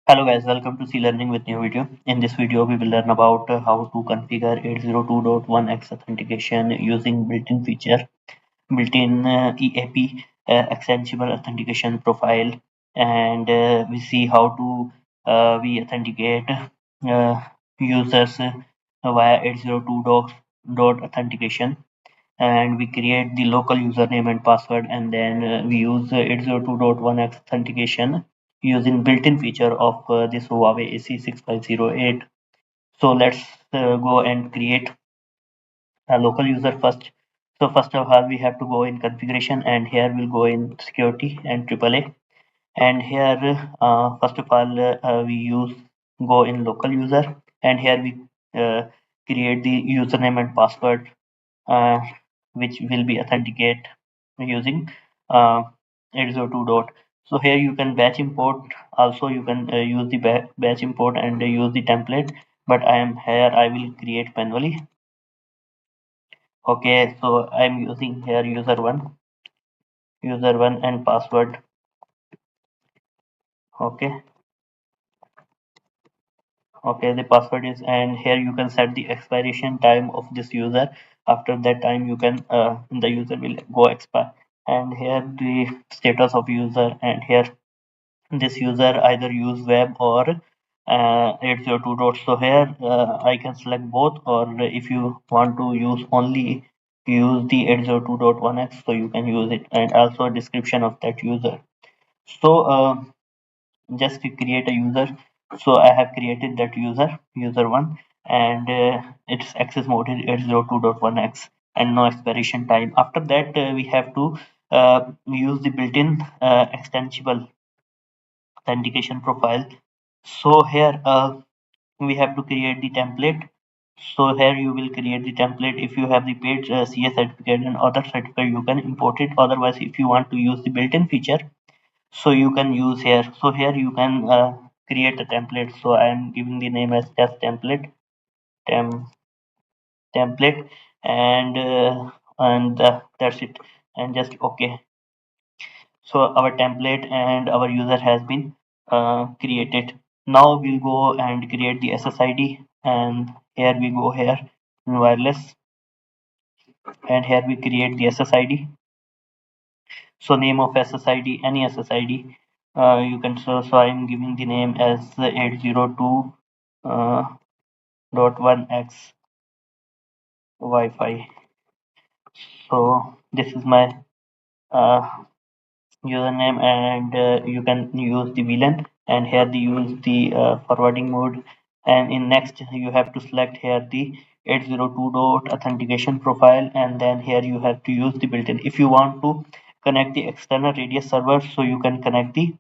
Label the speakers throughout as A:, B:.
A: Hello guys, welcome to cLearning with new video. In this video, we will learn about how to configure 802.1x authentication using built-in EAP extensible authentication profile, and we see how to we authenticate users via 802 dot authentication, and we create the local username and password, and then we use 802.1x authentication using built-in feature of this Huawei AC 6508. So let's go and create a local user first. So first of all, we have to go in configuration, and here we'll go in security and AAA. And here, first of all, we use go in local user, and here we create the username and password, uh, which will be authenticate using uh, 802 dot. So here you can batch import. Also, you can use the batch import and use the template. But I am here. I will create manually. Okay, so I'm using here user one and password. Okay, okay, the password is, and here you can set the expiration time of this user. After that time, you can the user will go expire. And here the status of user, and here this user either use web or 802 dot. So here I can select both, or if you want to use only use the 802.1x, so you can use it, and also a description of that user. So just to create a user. So I have created that user one, and its access mode is 802.1x and no expiration time. After that, we have to use the built-in extensible authentication profile. So here we have to create the template. So here you will create the template. If you have the paid CS certificate and other certificate, you can import it. Otherwise, if you want to use the built-in feature, so you can use here. So here you can create a template. So I am giving the name as test template, tem template, and that's it. And just okay. So our template and our user has been created. Now we'll go and create the SSID, and here we go here in wireless, and here we create the SSID. So name of SSID, any SSID, you can. So I'm giving the name as 802 dot 1x Wi-Fi. So this is my uh, username, and you can use the VLAN, and here the use the forwarding mode, and in next you have to select here the 802 dot authentication profile, and then here you have to use the built-in. If you want to connect the external radius server, so you can connect the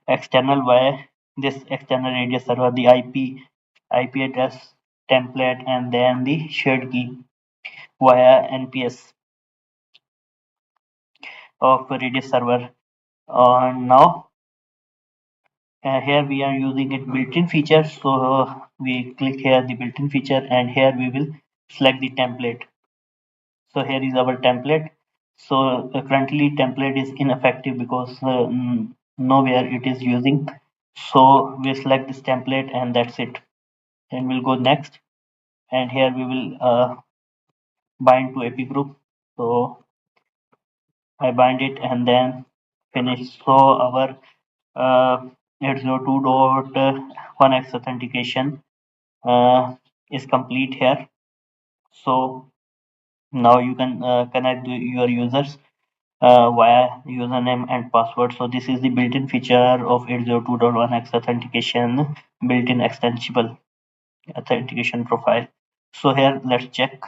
A: external via this external radius server, the IP address template, and then the shared key via NPS of radius server. Now here we are using it built-in feature, so we click here the built-in feature, and here we will select the template. So here is our template. So currently template is ineffective because nowhere it is using. So we select this template, and that's it. And we'll go next, and here we will bind to AP group. So I bind it and then finish. So our uh, 802.1x authentication is complete here. So now you can connect your users via username and password. So this is the built-in feature of 802.1x authentication, built-in extensible authentication profile. So here let's check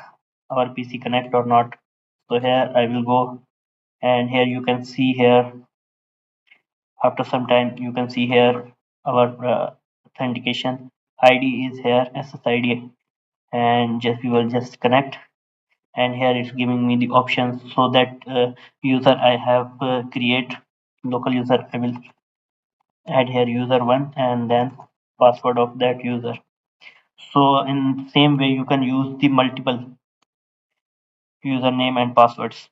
A: our PC connect or not. So here I will go, and here you can see here after some time you can see here our authentication ID is here SSID, and just we will just connect, and here it's giving me the options. So that user I have create local user, I will add here user one and then password of that user. So in same way you can use the multiple username and passwords.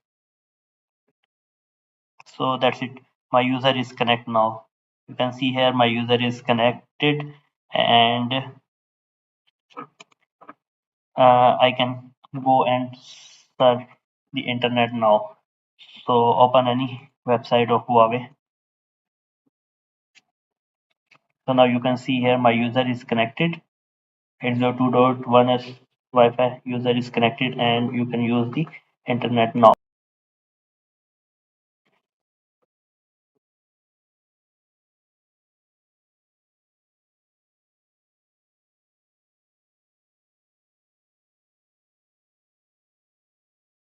A: So that's it, my user is connect now. You can see here my user is connect, connected, and I can go and surf the internet now. So open any website of Huawei. So now you can see here my user is connected. 802.1s Wi-Fi user is connected, and you can use the internet now.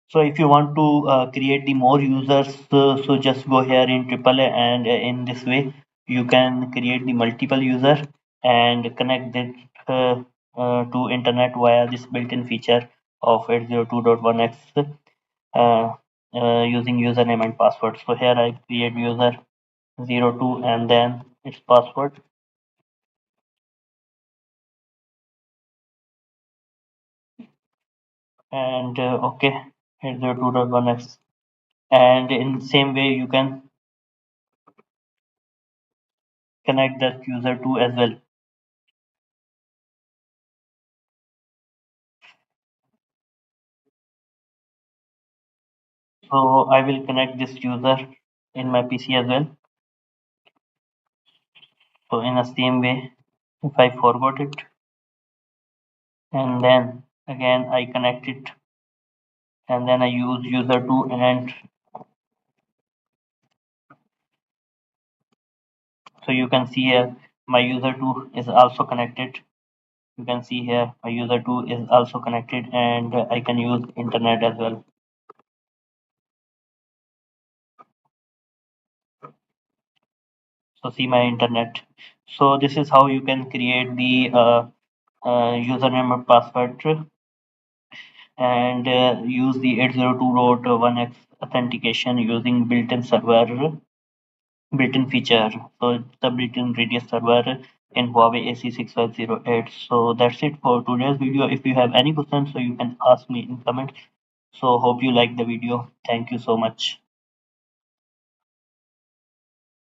A: So if you want to create the more users, so just go here in AAA, and in this way you can create the multiple user and connect it to internet via this built-in feature of 802.1x using username and password. So here I create user 02 and then its password, and okay, 802.1x, and in same way you can connect that user to as well. So I will connect this user in my PC as well. So in the same way, if I forgot it and then again I connect it and then I use user 2, and so you can see here my user 2 is also connected. You can see here my user 2 is also connected, and I can use internet as well. So see my internet. So this is how you can create the username and password and use the 802.1x authentication using built-in feature. So it's the built-in radius server in Huawei AC6508. So that's it for today's video. If you have any questions, so you can ask me in comments. So hope you like the video. Thank you so much.